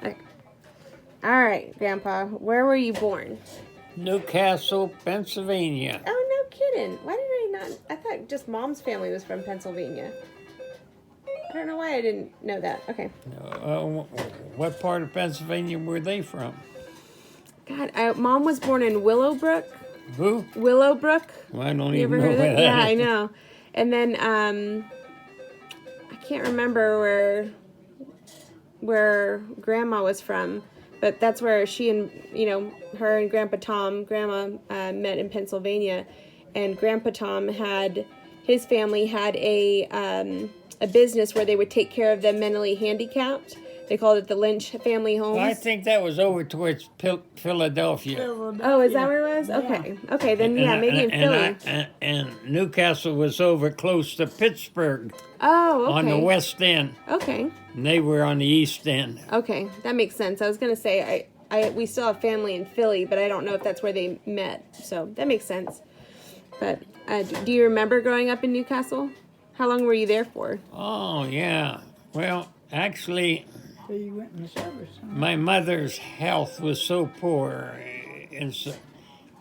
Okay. All right, Grandpa. Where were you born? Newcastle, Pennsylvania. Oh, no kidding. Why did I not? I thought just Mom's family was from Pennsylvania. I don't know why I didn't know that. Okay. What part of Pennsylvania were they from? God, Mom was born in Willowbrook. Who? Willowbrook. Well, I don't You ever even know heard where of that it? Yeah, is. I know. And then I can't remember where Grandma was from, but that's where she and her and Grandpa Tom, Grandma met in Pennsylvania, and Grandpa Tom his family had a business where they would take care of the mentally handicapped. They called it the Lynch Family Homes. Well, I think that was over towards Philadelphia. Oh, is that where it was? Okay. Okay, then maybe in Philly. And Newcastle was over close to Pittsburgh. Oh, okay. On the west end. Okay. And they were on the east end. Okay, that makes sense. I was gonna say we still have family in Philly, but I don't know if that's where they met. So that makes sense. But do you remember growing up in Newcastle? How long were you there for? Oh yeah. Well, actually, So you went in the service, huh? my mother's health was so poor, and so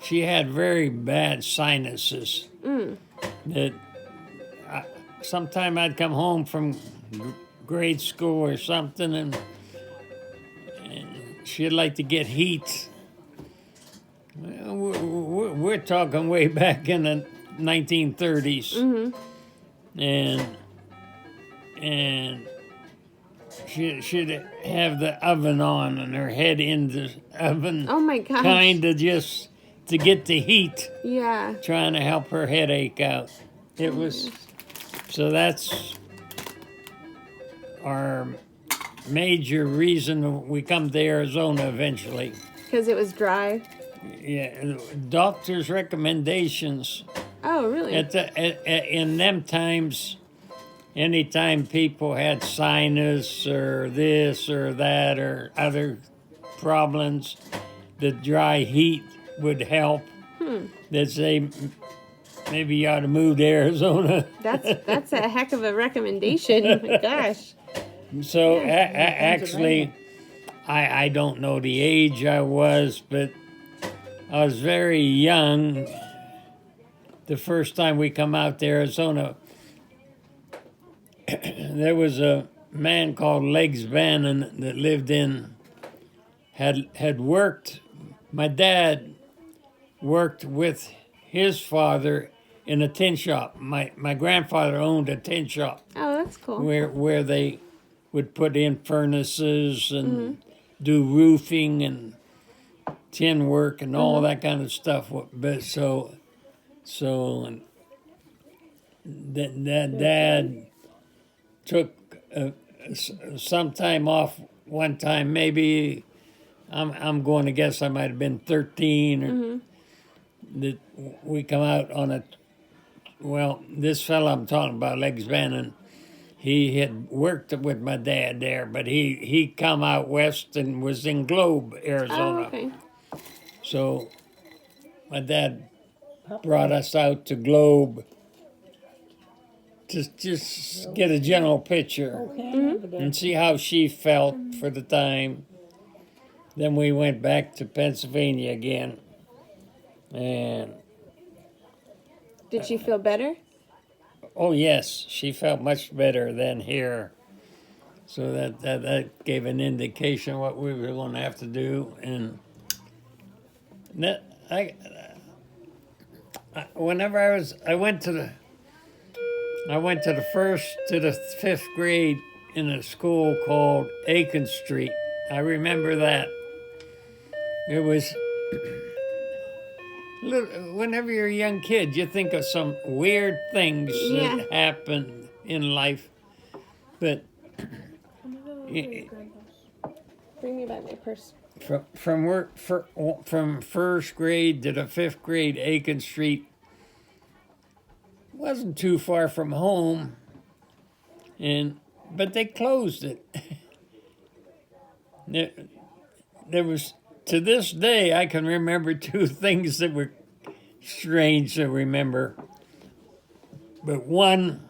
she had very bad sinuses. That sometime I'd come home from grade school or something, and she'd like to get heat. Well, we're talking way back in the 1930s, and she'd have the oven on and her head in the oven. Oh my gosh. Kind of just to get the heat, Yeah. trying to help her headache out. It was, so that's our major reason we come to Arizona eventually. Because it was dry. Yeah, doctor's recommendations. Oh, really? In them times, anytime people had sinus or this or that or other problems, the dry heat would help. They'd say maybe you ought to move to Arizona. That's a heck of a recommendation. Oh my gosh. So actually, I don't know the age I was, but I was very young the first time we come out to Arizona. There was a man called Legs Bannon that lived had worked. My dad worked with his father in a tin shop. My grandfather owned a tin shop Oh, that's cool. where they would put in furnaces and do roofing and tin work and all that kind of stuff. But so that dad took some time off one time. Maybe I'm going to guess I might have been 13 or that we come out on a. Well, this fellow I'm talking about, Legs Bannon, he had worked with my dad there, but he come out west and was in Globe, Arizona. Oh, okay. So my dad brought us out to Globe to just get a general picture and see how she felt for the time. Then we went back to Pennsylvania again. And Did she feel better? oh yes, she felt much better than here. So that gave an indication what we were going to have to do. And that whenever I went to the first to the fifth grade in a school called Aiken Street. I remember that. It was whenever you're a young kid, you think of some weird things that happen in life, but Bring me back my purse. from first grade to the fifth grade, Aiken Street wasn't too far from home, but they closed it. There was, to this day, I can remember two things that were strange to remember. But one,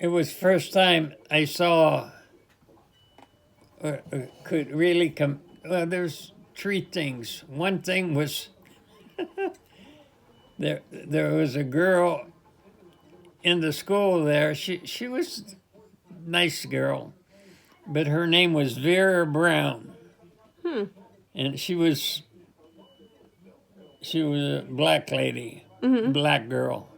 it was first time I saw could really come. Well, there's three things. One thing was there was a girl in the school there. She was a nice girl, but her name was Vera Brown. And she was a black lady, black girl.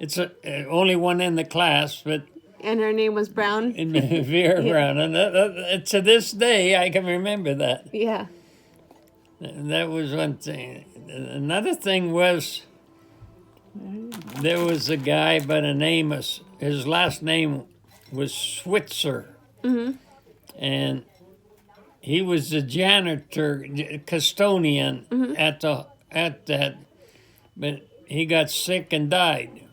It's only one in the class, but And her name was Brown. Vera Brown, and to this day I can remember that. Yeah. That was one thing. Another thing was there was a guy by the name of his last name was Switzer, and he was the janitor, custodian at that, but he got sick and died.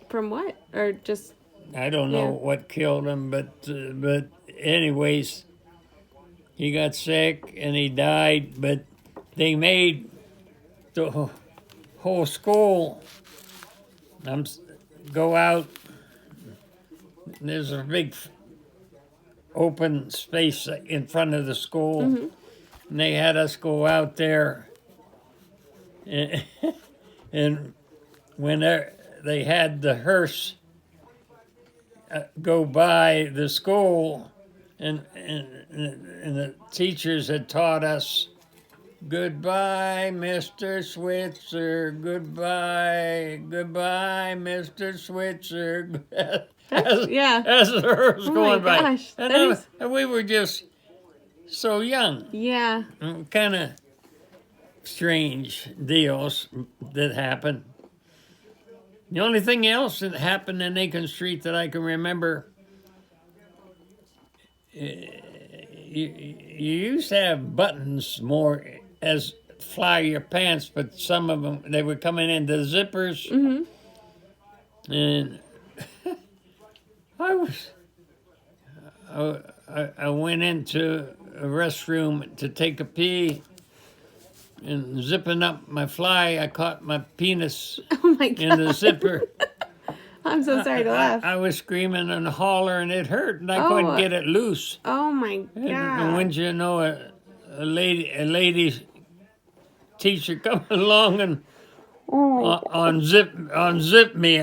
From what? Or just I don't know what killed him, but anyways, he got sick and he died. But they made the whole school go out. There's a big open space in front of the school, and they had us go out there. And when they had the hearse go by the school, and the teachers had taught us, "Goodbye, Mr. Switzer. Goodbye, Mr. Switzer." As the hearse was going by, gosh, and we were just so young. Yeah. Kind of strange deals that happened. The only thing else that happened in Aiken Street that I can remember, you used to have buttons more as fly your pants, but some of them, they were coming into zippers. And I went into a restroom to take a pee, and zipping up my fly, I caught my penis Oh my God. in the zipper. I'm so sorry to laugh. I was screaming and hollering, it hurt, and I Oh. couldn't get it loose. Oh my And God. wouldn't you know, a lady teacher come along and unzip me.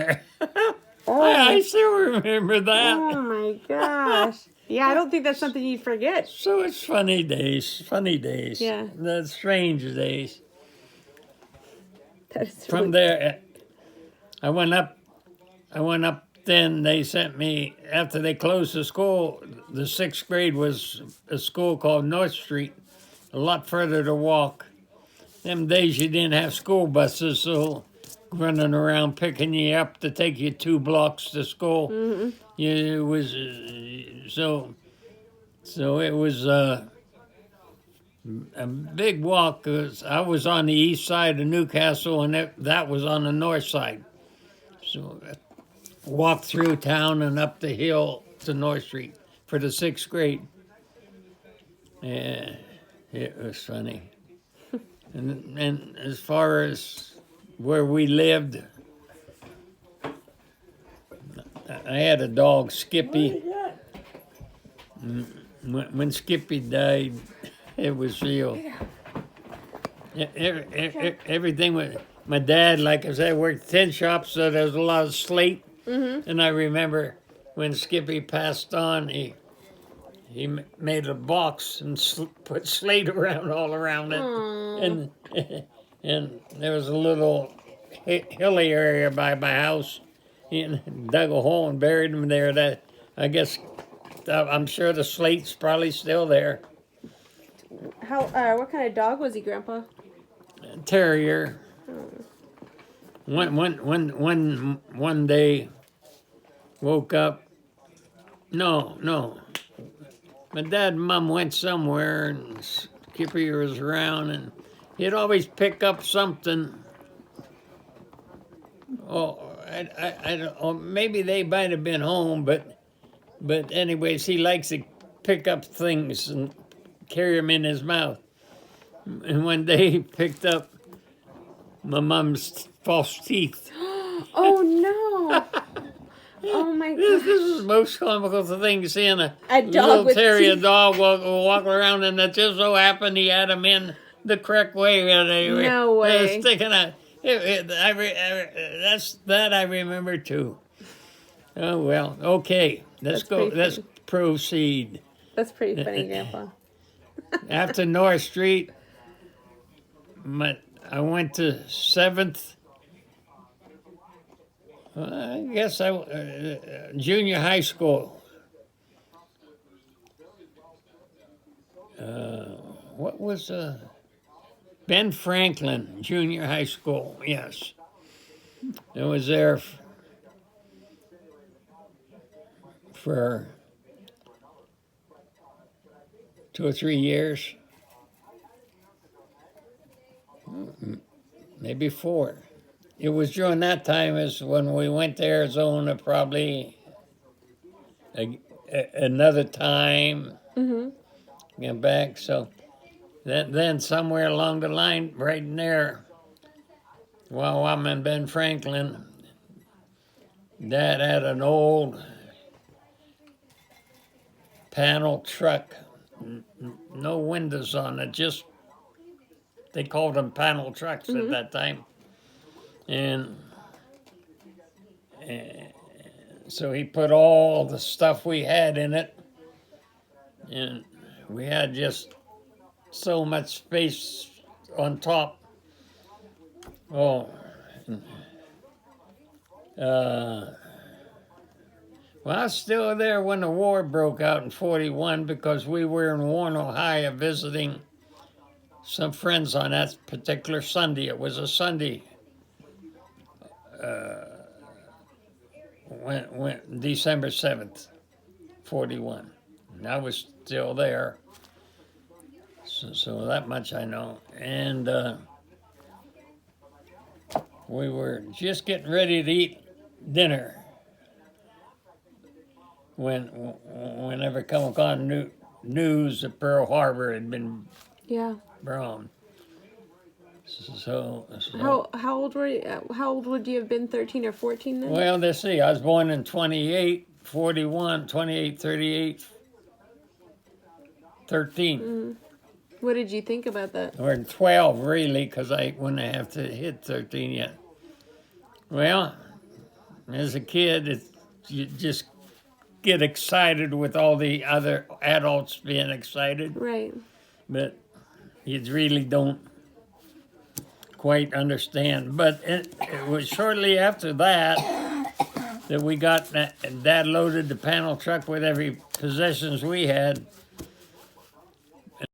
I still remember that. Oh my gosh. Yeah, I don't think that's something you'd forget. So it's funny days. Yeah. The strange days. That is From there, I went up. Then they sent me, after they closed the school, the 6th grade was a school called North Street, a lot further to walk. Them days you didn't have school buses, so running around picking you up to take you 2 blocks to school. It was so it was a big walk, 'cause I was on the east side of Newcastle, and that was on the north side. So I walked through town and up the hill to North Street for the 6th grade. Yeah, it was funny. And as far as where we lived, I had a dog, Skippy. When Skippy died, it was real. Everything was. My dad, like I said, worked 10 shops, so there was a lot of slate. And I remember when Skippy passed on, he made a box and put slate all around it. And there was a little hilly area by my house. He dug a hole and buried him there. That I guess I'm sure the slate's probably still there. What kind of dog was he, Grandpa? Terrier. One day, woke up. No. My dad and Mom went somewhere, and Skippy was around, and he'd always pick up something. Oh, I don't. Or maybe they might have been home, but anyways, he likes to pick up things and carry them in his mouth. And one day he picked up my mom's false teeth. Oh no. Oh my This gosh. is the most comical thing, seeing a Dog little with terrier teeth. dog walk around, and it just so happened he had him in the correct way, and they No were way. sticking out. That I remember too. Oh well, okay. Let's That's go. pretty Let's funny. proceed. That's pretty funny, Grandpa. After North Street, I went to 7th. I guess junior high school. What was Ben Franklin Junior High School? Yes, I was there for 2 or 3 years, maybe 4. It was during that time as when we went to Arizona, probably another time. Get back, so then somewhere along the line, right in there, while I'm in Ben Franklin, Dad had an old panel truck, no windows on it, just they called them panel trucks at that time, and so he put all the stuff we had in it, and we had just so much space on top. Oh, well, I was still there when the war broke out in 41 because we were in Warren, Ohio visiting some friends on that particular Sunday. It was a Sunday, when December 7th, 41. And I was still there. So that much I know. And we were just getting ready to eat dinner whenever come upon news that Pearl Harbor had been Yeah. bombed. So How old were you? How old would you have been? 13 or 14 then? well, let's see. I was born in 28, 41, 28, 38, 13. What did you think about that? Or 12, really, because I wouldn't have to hit 13 yet. Well, as a kid, you just get excited with all the other adults being excited, Right. but you really don't quite understand. But it was shortly after that we got that. Dad loaded the panel truck with every possessions we had,